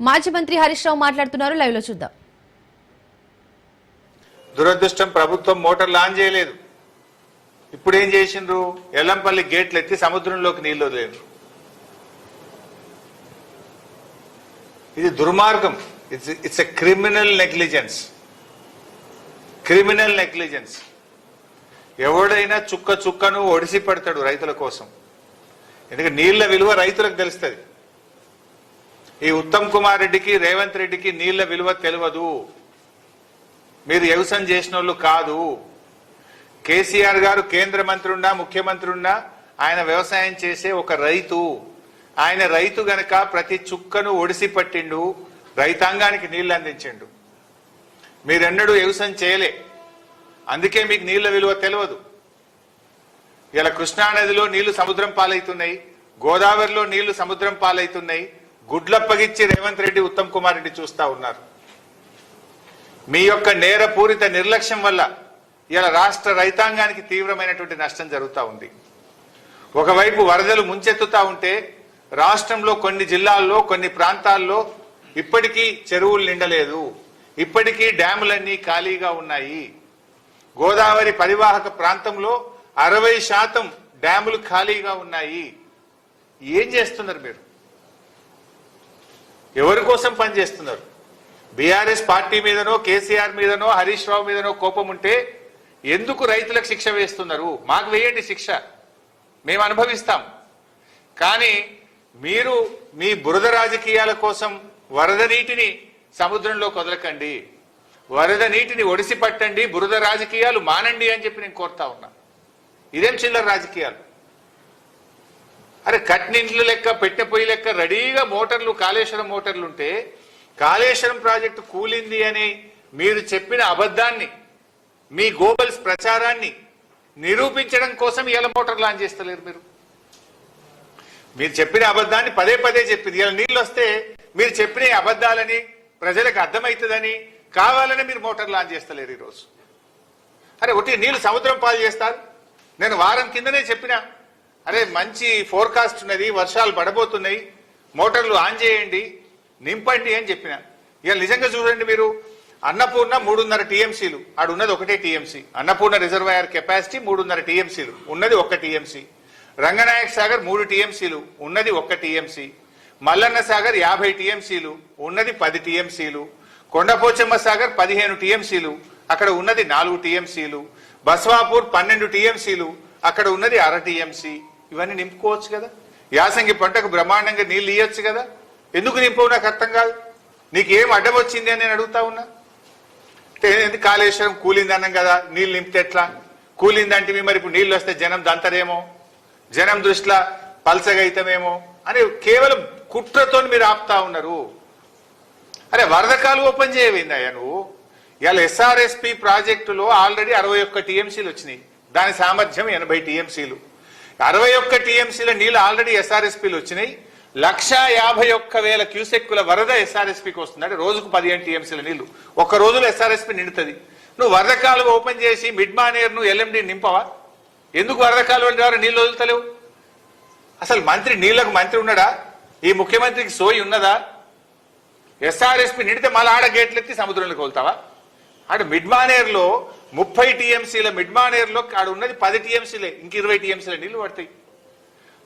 మాజీ మంత్రి హరీష్ రావు మాట్లాడుతున్నారు, లైవ్ లో చూద్దాం. దురదృష్టం ప్రభుత్వం మోటార్ లాంచ్ చేయలేదు. ఇప్పుడు ఏం చేసిండ్రు? ఎల్లంపల్లి గేట్లు ఎత్తి సముద్రంలోకి నీళ్లు వదిలేరు. ఇది దుర్మార్గం. It's a criminal negligence. Criminal negligence. ఎవడైనా చుక్క చుక్కను ఒడిసి పడతాడు రైతుల కోసం. ఎందుకంటే నీళ్ల విలువ రైతులకు తెలుస్తుంది. ఈ ఉత్తమ్ కుమార్ రెడ్డికి రేవంత్ రెడ్డికి నీళ్ల విలువ తెలియదు. మీరు వ్యవసాయం చేసిన వాళ్ళు కాదు. కేసీఆర్ గారు కేంద్ర మంత్రి ఉన్నా ముఖ్యమంత్రి ఉన్నా ఆయన వ్యవసాయం చేసే ఒక రైతు. ఆయన రైతు గనక ప్రతి చుక్కను ఒడిసి పట్టిండు, రైతాంగానికి నీళ్లు అందించిండు. మీరెన్నడూ వ్యవసాయం చేయలే, అందుకే మీకు నీళ్ల విలువ తెలియదు. ఇలా కృష్ణానదిలో నీళ్లు సముద్రం పాలవుతున్నాయి, గోదావరిలో నీళ్లు సముద్రం పాలవుతున్నాయి. గుడ్లప్పగిచ్చి రేవంత్ రెడ్డి ఉత్తమ్ కుమార్ రెడ్డి చూస్తా ఉన్నారు. మీ యొక్క నేరపూరిత నిర్లక్ష్యం వల్ల ఇలా రాష్ట్ర రైతాంగానికి తీవ్రమైనటువంటి నష్టం జరుగుతూ ఉంది. ఒకవైపు వరదలు ముంచెత్తుతా ఉంటే రాష్ట్రంలో కొన్ని జిల్లాల్లో కొన్ని ప్రాంతాల్లో ఇప్పటికీ చెరువులు నిండలేదు, ఇప్పటికీ డ్యాములన్నీ ఖాళీగా ఉన్నాయి. గోదావరి పరివాహక ప్రాంతంలో 60% డ్యాములు ఖాళీగా ఉన్నాయి. ఏం చేస్తున్నారు మీరు? ఎవరి కోసం పనిచేస్తున్నారు? బీఆర్ఎస్ పార్టీ మీదనో కేసీఆర్ మీదనో హరీష్ రావు మీదనో కోపం ఉంటే ఎందుకు రైతులకు శిక్ష వేస్తున్నారు? మాకు వేయండి శిక్ష, మేము అనుభవిస్తాం. కానీ మీరు మీ బురద రాజకీయాల కోసం వరద నీటిని సముద్రంలోకి వదలకండి, వరద నీటిని ఒడిసి పట్టండి, బురద రాజకీయాలు మానండి అని చెప్పి నేను కోరుతా ఉన్నా. ఇదేం చిల్లర రాజకీయాలు? అరే కట్నింట్లు లెక్క పెట్టె పొయ్యి లెక్క రెడీగా మోటార్లు, కాళేశ్వరం మోటార్లు ఉంటే కాళేశ్వరం ప్రాజెక్టు కూలింది అని మీరు చెప్పిన అబద్ధాన్ని, మీ గోబల్స్ ప్రచారాన్ని నిరూపించడం కోసం ఇలా మోటార్ లాంచ్ చేస్తలేరు. మీరు చెప్పిన అబద్ధాన్ని పదే పదే చెప్పింది. ఇలా నీళ్ళు వస్తే మీరు చెప్పిన అబద్ధాలని ప్రజలకు అర్థమవుతుందని కావాలని మీరు మోటార్ లాంచ్ చేస్తలేరు ఈరోజు. అరే ఒకటి నీళ్లు సముద్రం పాలు చేస్తారు. నేను వారం కిందనే చెప్పిన, అరే మంచి ఫోర్కాస్ట్ ఉన్నది, వర్షాలు పడబోతున్నాయి, మోటార్లు ఆన్ చేయండి, నింపండి అని చెప్పిన. ఇక నిజంగా చూడండి మీరు, అన్నపూర్ణ 3.5 టీఎంసీలు, ఆడు ఉన్నది 1 టీఎంసీ. అన్నపూర్ణ రిజర్వాయర్ కెపాసిటీ 3.5 టీఎంసీలు, ఉన్నది 1 టీఎంసీ. రంగనాయక్ సాగర్ 3 టీఎంసీలు, ఉన్నది 1 టీఎంసీ. మల్లన్న సాగర్ 50 టీఎంసీలు, ఉన్నది 10 టీఎంసీలు. కొండపోచమ్మ సాగర్ 15 టీఎంసీలు, అక్కడ ఉన్నది 4 టీఎంసీలు. బస్వాపూర్ 12 టీఎంసీలు, అక్కడ ఉన్నది 1/2 టీఎంసీ. ఇవన్నీ నింపుకోవచ్చు కదా. యాసంగి పంటకు బ్రహ్మాండంగా నీళ్ళు ఇవ్వచ్చు కదా. ఎందుకు నింపవు నాకు అర్థం కాదు. నీకు ఏం అడ్డం వచ్చింది అని నేను అడుగుతా ఉన్నా. కాళేశ్వరం కూలింది అన్నాం కదా, నీళ్ళు నింపితే ఎట్లా? కూలిందంటే మరి ఇప్పుడు నీళ్ళు వస్తే జనం దంతరేమో, జనం దృష్టిలో పల్సగైతమేమో అని కేవలం కుట్రతో మీరు ఆపుతా ఉన్నారు. అరే వరదకాలు ఓపెన్ చేయవేందయ్యా నువ్వు? ఇవాళ ఎస్ఆర్ఎస్పి ప్రాజెక్టులో ఆల్రెడీ 61 టీఎంసీలు వచ్చినాయి, దాని సామర్థ్యం 80 టీఎంసీలు. 61 టీఎంసీల నీళ్ళు ఆల్రెడీ ఎస్ఆర్ఎస్పీలు వచ్చినాయి. 151,000 క్యూసెక్కుల వరద ఎస్ఆర్ఎస్పీకి వస్తుంది. అంటే రోజుకు 15 టీఎంసీల నీళ్లు ఒక్క రోజులో ఎస్ఆర్ఎస్పీ నిండుతుంది. నువ్వు వరద కాలువ ఓపెన్ చేసి మిడ్ మానేర్ను ఎల్ఎండి నింపవా? ఎందుకు వరద కాలువ ద్వారా నీళ్లు వదులుతలేవు? అసలు మంత్రి నీళ్లకు మంత్రి ఉన్నాడా? ఈ ముఖ్యమంత్రికి సోయి ఉన్నదా? ఎస్ఆర్ఎస్పీ నిండితే మళ్ళీ ఆడ గేట్లు ఎత్తి సముద్రంలోకి వెళ్తావా? ఆడ మిడ్ మానేర్లో 30 టీఎంసీల మిడ్ మానేర్లో ఆడ ఉన్నది 10 టీఎంసీలే, ఇంక 20 టీఎంసీల నీళ్లు పడతాయి.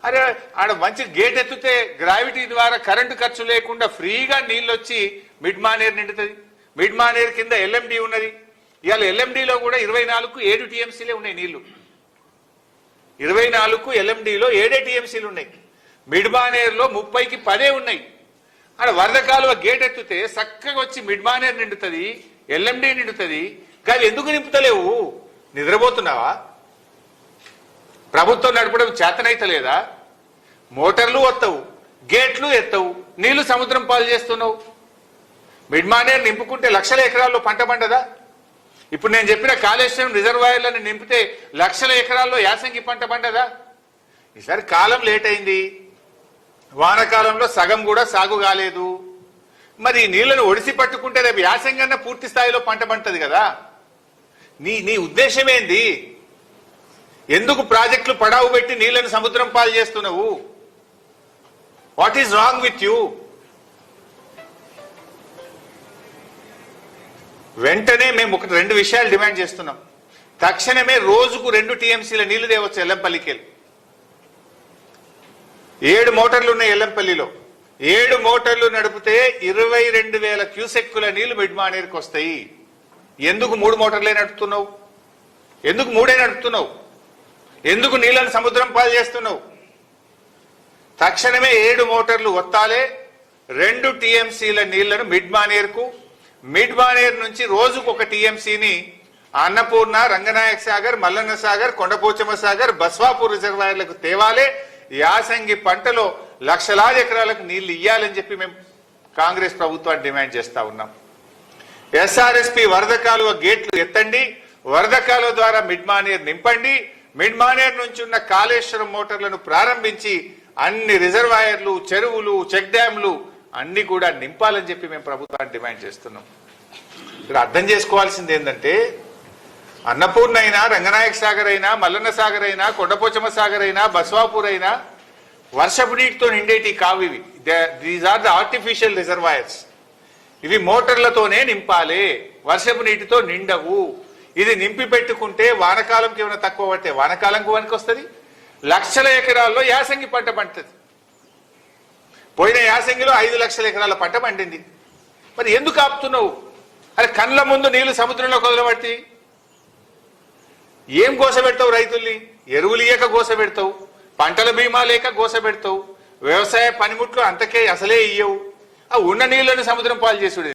అరే ఆడ మంచి గేట్ ఎత్తితే గ్రావిటీ ద్వారా కరెంటు ఖర్చు లేకుండా ఫ్రీగా నీళ్ళు వచ్చి మిడ్ మానేర్ నిండుతుంది. మిడ్ మానేర్ కింద ఎల్ఎండి ఉన్నది. ఇవాళ ఎల్ఎండిలో కూడా 24కు 7 టీఎంసీలే ఉన్నాయి నీళ్లు. 24కు ఎల్ఎండిలో 7 టీఎంసీలు ఉన్నాయి. మిడ్ మానేర్లో 30కి 10 ఉన్నాయి. ఆడ వరద కాలువ గేట్ ఎత్తితే చక్కగా వచ్చి మిడ్ మానేర్ నిండుతుంది, ఎల్ఎండి నిండుతుంది. కానీ ఎందుకు నింపుతలేవు? నిద్రపోతున్నావా? ప్రభుత్వం నడపడం చేతనైతే లేదా? మోటార్లు వస్తావు, గేట్లు ఎత్తవు, నీళ్లు సముద్రం పాలు చేస్తున్నావు. మిడ్ మానేర్ నింపుకుంటే లక్షల ఎకరాల్లో పంట పండదా? ఇప్పుడు నేను చెప్పిన కాళేశ్వరం రిజర్వాయర్లను నింపితే లక్షల ఎకరాల్లో యాసంగి పంట పండదా? ఈసారి కాలం లేట్ అయింది, వానకాలంలో సగం కూడా సాగు కాలేదు. మరి నీళ్లను ఒడిసి పట్టుకుంటే రేపు యాసంగన్న పూర్తి స్థాయిలో పంట పంటది కదా. నీ ఉద్దేశం ఏంది? ఎందుకు ప్రాజెక్టులు పడావు పెట్టి నీళ్లను సముద్రం పాలు చేస్తున్నావు? What is wrong with you? వెంటనే మేము రెండు విషయాలు డిమాండ్ చేస్తున్నాం. తక్షణమే రోజుకు 2 టీఎంసీల నీళ్లు తేవచ్చు ఎల్లంపల్లికి. 7 మోటార్లు ఉన్నాయి ఎల్లంపల్లిలో. 7 మోటార్లు నడిపితే 22,000 క్యూసెక్కుల నీళ్లు మిడ్ మానేరుకు వస్తాయి. ఎందుకు 3 మోటార్లే నడుపుతున్నావు? ఎందుకు 3 నడుపుతున్నావు? ఎందుకు నీళ్లను సముద్రం పాలు చేస్తున్నావు? తక్షణమే 7 మోటార్లు వత్తాలే. 2 టీఎంసీల నీళ్లను మిడ్ మానేరుకు, మిడ్ మానేరు నుంచి రోజుకు 1 టీఎంసీని అన్నపూర్ణ, రంగనాయక సాగర్, మల్లన్న సాగర్, కొండపోచమ్మ సాగర్, బస్వాపూర్ రిజర్వాయర్లకు తేవాలే. యాసంగి పంటలో లక్షలాది ఎకరాలకు నీళ్లు ఇయ్యాలని చెప్పి మేము కాంగ్రెస్ ప్రభుత్వాన్ని డిమాండ్ చేస్తా ఉన్నాం. ఎస్ఆర్ఎస్పి వరద కాలువ గేట్లు ఎత్తండి, వరద కాలువ ద్వారా మిడ్ మానేరు నింపండి. మిడ్ మానేరు నుంచి ఉన్న కాళేశ్వరం మోటార్లను ప్రారంభించి అన్ని రిజర్వాయర్లు, చెరువులు, చెక్ డ్యాంలు అన్ని కూడా నింపాలని చెప్పి మేము ప్రభుత్వాన్ని డిమాండ్ చేస్తున్నాం. ఇక్కడ అర్థం చేసుకోవాల్సింది ఏంటంటే, అన్నపూర్ణ అయినా, రంగనాయక సాగర్ అయినా, మల్లన్న సాగర్ అయినా, కొండపోచమ్మ సాగర్ అయినా, బస్వాపూర్ అయినా వర్షపు నీటితో నిండేటి కావు ఇవి. These are the artificial reservoirs. ఇవి మోటార్లతోనే నింపాలి, వర్షపు నీటితో నిండవు. ఇది నింపి పెట్టుకుంటే వానకాలంకి ఏమైనా తక్కువ పడితే వానకాలంకు వనికి వస్తుంది, లక్షల ఎకరాల్లో యాసంగి పంట పండుతుంది. పోయిన యాసంగిలో 5 లక్షల ఎకరాల పంట పండింది. మరి ఎందుకు ఆపుతున్నావు? అరే కళ్ళ ముందు నీళ్లు సముద్రంలో కొదలబట్టి ఏం గోసపెడతావు? రైతుల్ని ఎరువులు ఇయ్యక గోసపెడతావు, పంటల బీమా లేక గోసపెడతావు, వ్యవసాయ పనిముట్లు అంతకే అసలే ఇయ్యవు. ఆ ఉన్న నీళ్లను సముద్రం పాలు చేసుడు.